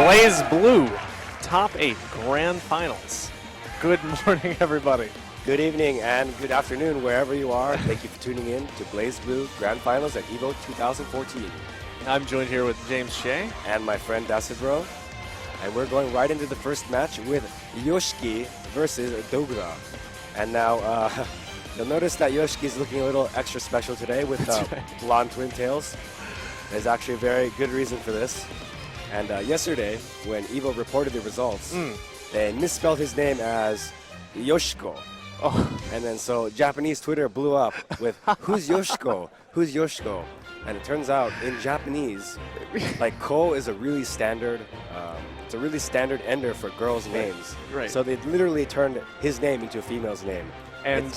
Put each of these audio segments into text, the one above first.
Blaze Blue, top 8 grand finals. Good morning, everybody. Good evening and good afternoon wherever you are. Thank you for tuning in to Blaze Blue Grand Finals at EVO 2014. I'm joined here with James Shea. And my friend S.Viorel. And we're going right into the first match with Yoshiki versus Dogura. And now you'll notice that Yoshiki is looking a little extra special today with blonde twin tails. There's actually a very good reason for this. And yesterday, when EVO reported the results, they misspelled his name as Yoshiko. Oh. And then so Japanese Twitter blew up with, who's Yoshiko? Who's Yoshiko? And it turns out in Japanese, like ko is a really standard, it's a really standard ender for girls' names. Right. So they literally turned his name into a female's name. And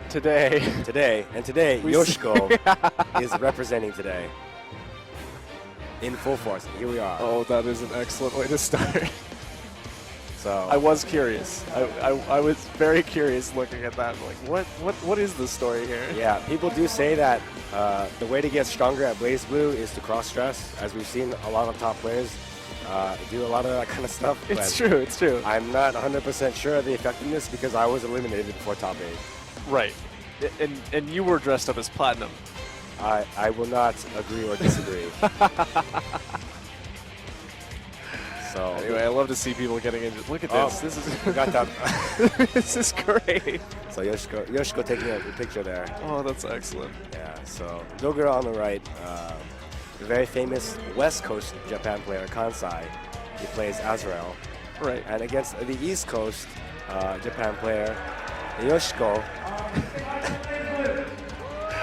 today, Yoshiko is representing today in full force. Here we are. Oh, that is an excellent way to start. So I was curious. I was very curious looking at that. Like, what is the story here? yeah, people do say that the way to get stronger at Blaze Blue is to cross-dress, as we've seen a lot of top players do a lot of that kind of stuff. It's true, it's true. I'm not 100% sure of the effectiveness because I was eliminated before top 8. Right. And you were dressed up as Platinum. I will not agree or disagree. So anyway, I love to see people getting injured. Look at this. This is we got that. This is great. So Yoshiko taking a picture there. Oh, that's excellent. Yeah. So Dogura on the right, the very famous West Coast Japan player Kansai. He plays S.Viorel. Right. And against the East Coast Japan player Yoshiko.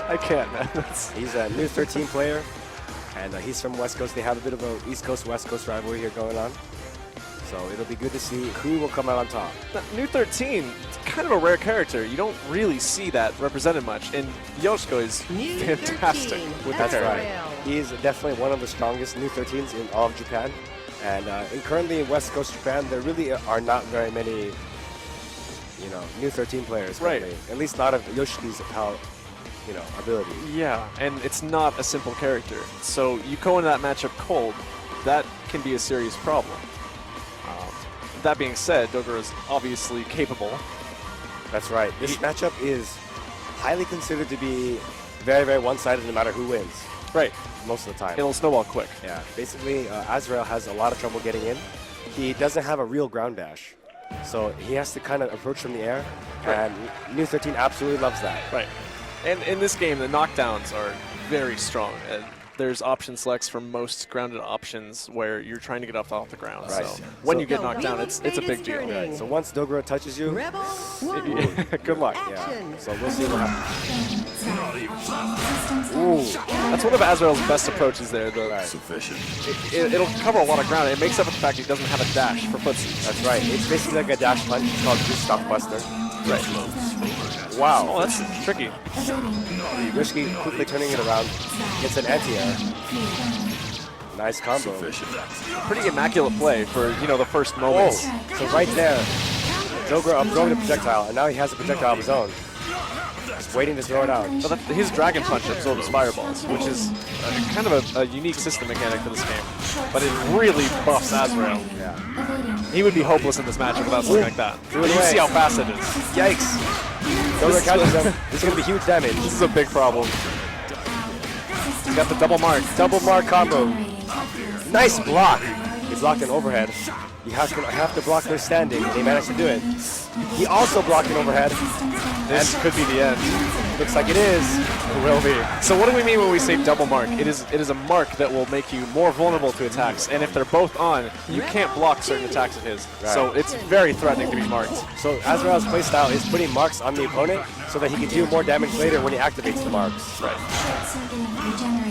I can't, man. He's a new 13 player. And he's from West Coast. They have a bit of a East Coast-West Coast rivalry here going on. So it'll be good to see who will come out on top. New 13, it's kind of a rare character. You don't really see that represented much. And Yoshiko is fantastic with that. That's right. He's definitely one of the strongest New 13s in all of Japan. And currently in West Coast Japan, there really are not very many, New 13 players. Right. Currently. At least not of Yoshiki's ability. Yeah, and it's not a simple character. So you go into that matchup cold, that can be a serious problem. That being said, Dogura is obviously capable. That's right. This matchup is highly considered to be very, very one-sided no matter who wins. Right. Most of the time. It'll snowball quick. Yeah. Basically, S.Viorel has a lot of trouble getting in. He doesn't have a real ground dash. So he has to kind of approach from the air. Right. And New 13 absolutely loves that. Right. And in this game, the knockdowns are very strong. There's option selects for most grounded options where you're trying to get off the ground. Right. So when you get knocked down, it's a big deal. Right. So once Dogura touches you, good luck. Yeah. So we'll see what happens. Ooh. That's one of S.Viorel's best approaches there. Sufficient. It'll cover a lot of ground. It makes up for the fact he doesn't have a dash for footsies. That's right. It's basically like a dash punch. It's called Goose Stock Buster. Right. Wow. Oh, that's tricky. Yoshiki quickly turning it around. Gets an anti-air. Nice combo. Pretty immaculate play for, the first moments. So right there, Dogura absorbed a projectile, and now he has a projectile of his own. Just waiting to throw it out. But his Dragon Punch absorbs fireballs, which is kind of a unique system mechanic for this game. But it really buffs S.Viorel. Yeah. He would be hopeless in this matchup without something like that. You see how fast it is. Yikes. Dogura catches him. This is going to be huge damage. This is a big problem. He's got the double mark. Double mark combo. Nice block. He's blocked an overhead. You have to block her standing. They managed to do it. He also blocked an overhead. This could be the end. Looks like it is. It will be. So what do we mean when we say double mark? It is a mark that will make you more vulnerable to attacks. And if they're both on, you can't block certain attacks of his. Right. So it's very threatening to be marked. So S.Viorel's playstyle is putting marks on the opponent so that he can do more damage later when he activates the marks. Right.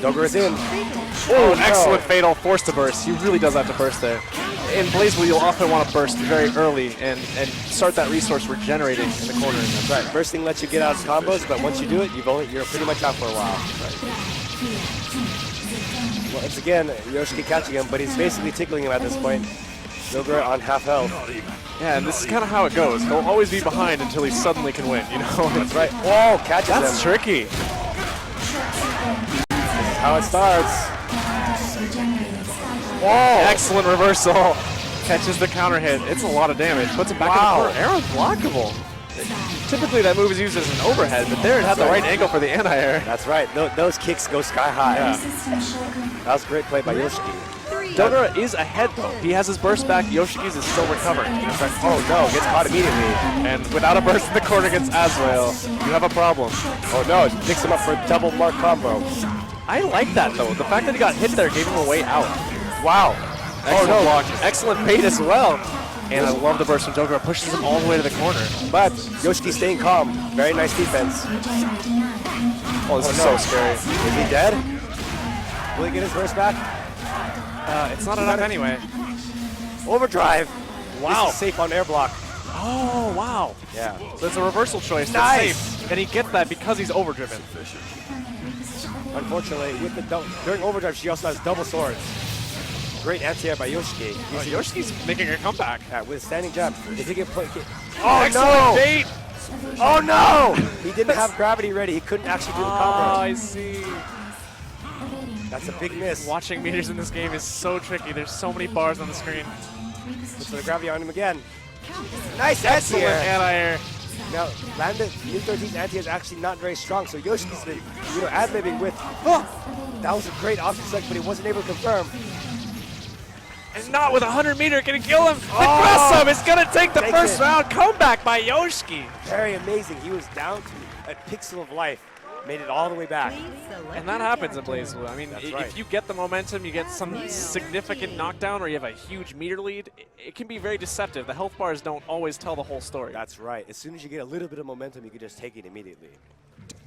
Dogura's in. Oh, an excellent fatal force to burst. He really does have to burst there. In Blaze Blue, you'll often want to burst very early and start that resource regenerating in the corner. That's right. Bursting lets you get out of combos, but once you do it, you're pretty much out for a while. Right. Well, it's again Yoshiki catching him, but he's basically tickling him at this point. Dogura on half health. Yeah, and this is kind of how it goes. He'll always be behind until he suddenly can win, That's right. Oh, catches him. That's tricky. This is how it starts. Whoa! Excellent reversal. Catches the counter hit. It's a lot of damage. Puts it back in the corner. Air unblockable. Typically that move is used as an overhead, but there it had the right angle for the anti-air. That's right. Those kicks go sky high. Yeah. That was a great play by Yoshiki. Dogura is ahead though. He has his burst back. Yoshiki's is still recovering. Oh no, gets caught immediately. And without a burst in the corner against S.Viorel, you have a problem. Oh no, picks him up for a double mark combo. I like that though. The fact that he got hit there gave him a way out. Wow. Excellent block. Excellent bait as well. And I love the burst from Dogura. Pushes him all the way to the corner. But Yoshiki staying calm. Very nice defense. Oh, this is so scary. Is he dead? Will he get his burst back? It's not enough anyway. Overdrive. Wow. This is safe on air block. Oh, wow. Yeah. So it's a reversal choice. Nice. That's safe. And he gets that because he's overdriven. Unfortunately, with the during overdrive, she also has double swords. Great anti-air by Yoshiki. Oh, Yoshiki's making a comeback. Yeah, with a standing jab. If he can play, Oh, excellent bait. Oh no! He didn't have gravity ready. He couldn't actually do the Oh, combo. I see. That's a big miss. Watching meters in this game is so tricky. There's so many bars on the screen. Puts the gravity on him again. Nice Excellent anti-air. anti-air. Now, landed U13's anti is actually not very strong, so Yoshiki's been, ad-libbing with. Oh, that was a great option select, but he wasn't able to confirm. And not with a 100-meter, can he kill him? The cross up is gonna take the first round. Comeback by Yoshiki. Very amazing. He was down to a pixel of life, made it all the way back. And that happens in BlazBlue. I mean, That's if right. you get the momentum, you get some significant knockdown, or you have a huge meter lead, it can be very deceptive. The health bars don't always tell the whole story. That's right. As soon as you get a little bit of momentum, you can just take it immediately.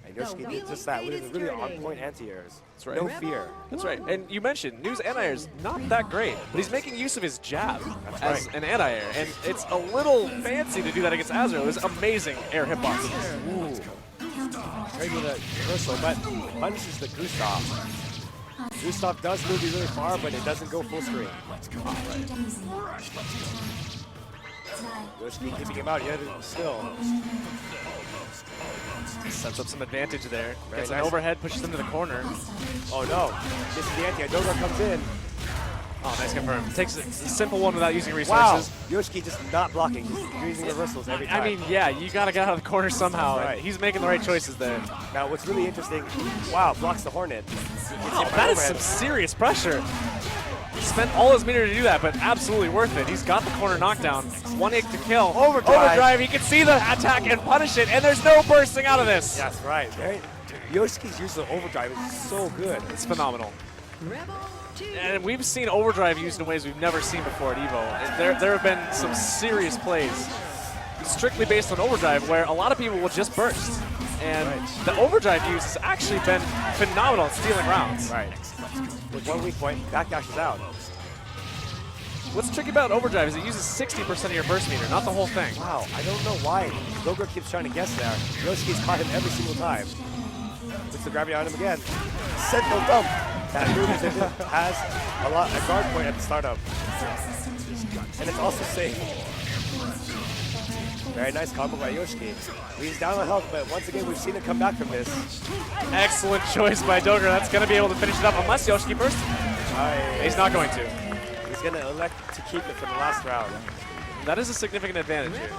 And Yoshiki did just that with really on-point anti-airs. That's right. No fear. That's right. And you mentioned New's anti-air's not that great, but he's making use of his jab as right. an anti-air. And it's a little fancy to do that against S.Viorel. It was amazing air hitboxes. Very good at reversal, but punishes the Gustav. Gustav does move you really far, but it doesn't go full screen. Yoshiki keeping him out yet still. Sets up some advantage there. Very Gets nice. an overhead, pushes him to the corner. Oh no, this is the anti. Dogura comes in. Oh, nice confirm. Takes a simple one without using Wow, resources. Yoshiki just not blocking. He's using reversals every time. I mean, yeah, you gotta get out of the corner somehow. Right. And he's making the right choices there. Now what's really interesting, wow, blocks the Hornet. Wow, that is some serious pressure. He spent all his meter to do that, but absolutely worth it. He's got the corner knockdown. 1-8 to kill. Overdrive. He can see the attack and punish it, and there's no bursting out of this. That's right. Yoshiki's use of overdrive is so good. It's phenomenal. And we've seen overdrive used in ways we've never seen before at EVO. And there have been some serious plays strictly based on overdrive where a lot of people will just burst. And the overdrive use has actually been phenomenal at stealing rounds. Right. With one weak point, backdash is out. What's tricky about overdrive is it uses 60% of your burst meter, not the whole thing. Wow, I don't know why Dogura keeps trying to guess there. Yoshiki's caught him every single time. Puts the gravity on him again. Sentinel dump. That move has a guard point at the startup. And it's also safe. Very nice combo by Yoshiki. He's down on health, but once again, we've seen him come back from this. Excellent choice by Dogura. That's going to be able to finish it up unless Yoshiki bursts. He's not going to. He's going to elect to keep it for the last round. That is a significant advantage here.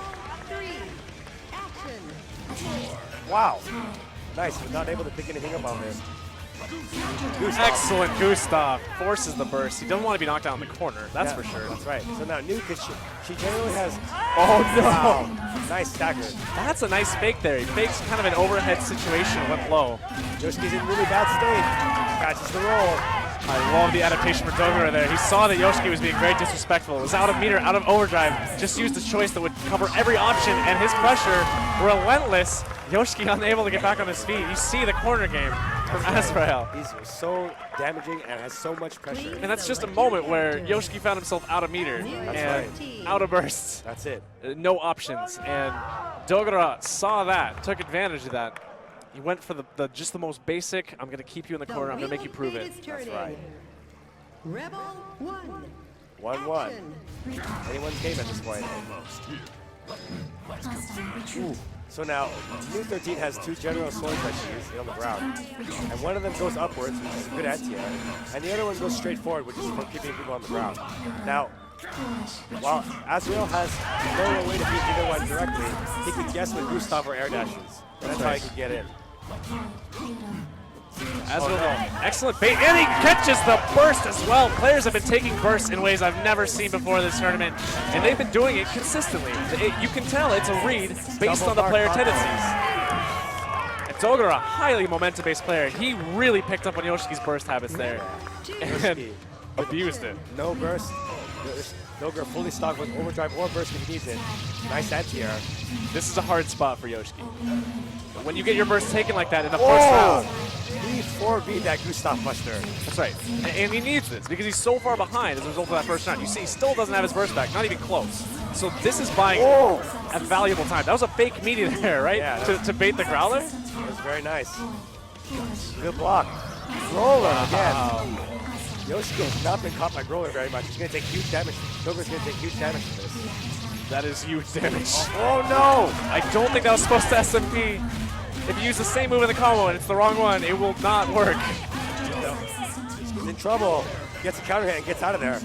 Wow. Nice, but not able to pick anything up on this. Gustav. Excellent Gustav. Forces the burst. He doesn't want to be knocked down in the corner, that's for sure. That's right. So now Nuke, she generally has... Oh no! Wow. Nice stagger. That's a nice fake there. He fakes kind of an overhead situation, went low. Yoshiki's in really bad state. Catches the roll. I love the adaptation for Dogura there. He saw that Yoshiki was being very disrespectful. It was out of meter, out of overdrive. Just used a choice that would cover every option, and his pressure, relentless. Yoshiki unable to get back on his feet. You see the corner game from S.Viorel. He's so damaging and has so much pressure. And that's just a moment where Yoshiki found himself out of meter and out of bursts. That's it. No options. And Dogura saw that, took advantage of that. He went for just the most basic, I'm going to keep you in the corner, I'm going to make you prove it. That's right. Rebel 1. 1-1. Anyone's game at this point. Ooh. So now, New 13 has two general swords that she uses on the ground. And one of them goes upwards, which is a good anti-air. And the other one goes straight forward, which is for keeping people on the ground. Now, while S.Viorel has no way to beat either one directly, he can guess with Gustav or air dashes. That's how he can get in. S.Viorel, excellent bait, and he catches the burst as well. Players have been taking bursts in ways I've never seen before this tournament, and they've been doing it consistently. You can tell it's a read based on the player tendencies. And Dogura, a highly momentum-based player, he really picked up on Yoshiki's burst habits there and abused it. No burst. Dogura fully stocked with overdrive or burst if he needs it. Nice anti-air. This is a hard spot for Yoshiki. When you get your burst taken like that in the first round, he 4B'd that Gustav Buster. that's right. And he needs this because he's so far behind as a result of that first round. You see, he still doesn't have his burst back, not even close. So this is buying a valuable time. That was a fake media there, right? Yeah, to bait the Growler? That was very nice. Good block. Roller again. Yoshiki has not been caught by Growler very much. He's going to take huge damage. Dogura's going to take huge damage from this. That is huge damage. Oh no! I don't think that was supposed to SMP. If you use the same move in the combo and it's the wrong one, it will not work. He's in trouble. Gets a counter hit and gets out of there.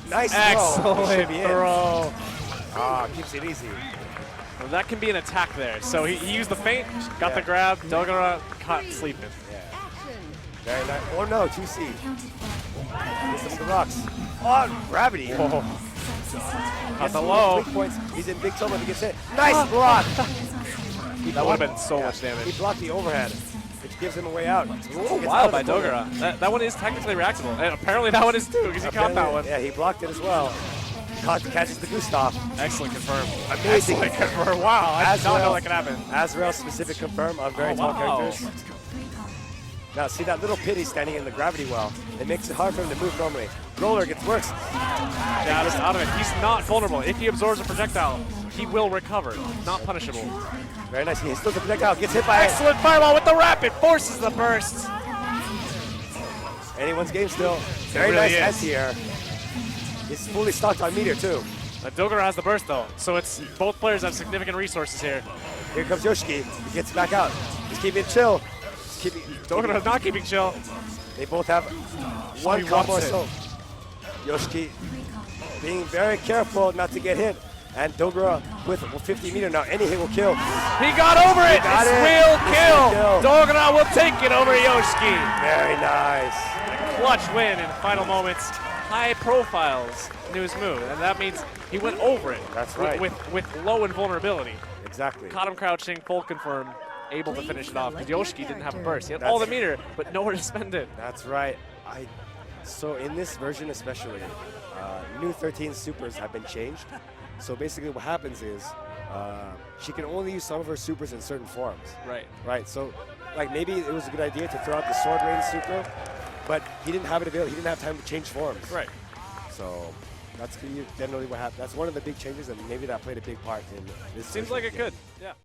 Nice throw. Excellent throw. Keeps it easy. Well, that can be an attack there. So he used the feint, got the grab, Dogura caught sleeping. Very nice. Oh no, 2C. Gets him the rocks. Oh, gravity. Got the low. Weak points. He's in big trouble if he gets hit. Nice block. That would have been so much He damage. blocked the overhead, which gives him a way out. Oh, wow, by Dogura. That one is technically reactable. And apparently that one is too, because he caught that one. Yeah, he blocked it as well. Catches the Gustav. Excellent confirm. Amazing. Excellent confirm. Wow, I did not know that could happen. S.Viorel specific confirm on very tall characters. Now see that little pit he's standing in the gravity well. It makes it hard for him to move normally. Roller gets worse. Yeah, just out of it. He's not vulnerable. If he absorbs a projectile, he will recover. Not punishable. Very nice. He still the projectile. Gets hit by Excellent fireball with the rapid. Forces the burst. Anyone's game still. Very really nice is. anti-air. He's fully stocked on meteor too. Dogura has the burst though, so it's both players have significant resources here. Here comes Yoshiki. He gets back out. He's keeping it chill. Dogura is not keeping chill. They both have one he combo or wants it. so. Yoshiki being very careful not to get hit. And Dogura with 50 meter now. Any hit will kill. He got over it. got This it. will This kill. will kill. Dogura will take it over Yoshiki. Very nice. Clutch win in the final moments. High profiles in his move, and that means he went over it. That's right. With low invulnerability. Exactly. Caught him crouching, full confirm, able to finish it off. Because Yoshiki didn't have a burst. He had all the meter, but nowhere to spend it. That's right. So in this version especially, new 13 supers have been changed. So basically what happens is she can only use some of her supers in certain forms. Right. Right. So like maybe it was a good idea to throw out the sword range super, but he didn't have it available. He didn't have time to change forms. Right. So that's generally what happened. That's one of the big changes, and maybe that played a big part in this. Seems like it could. Yeah.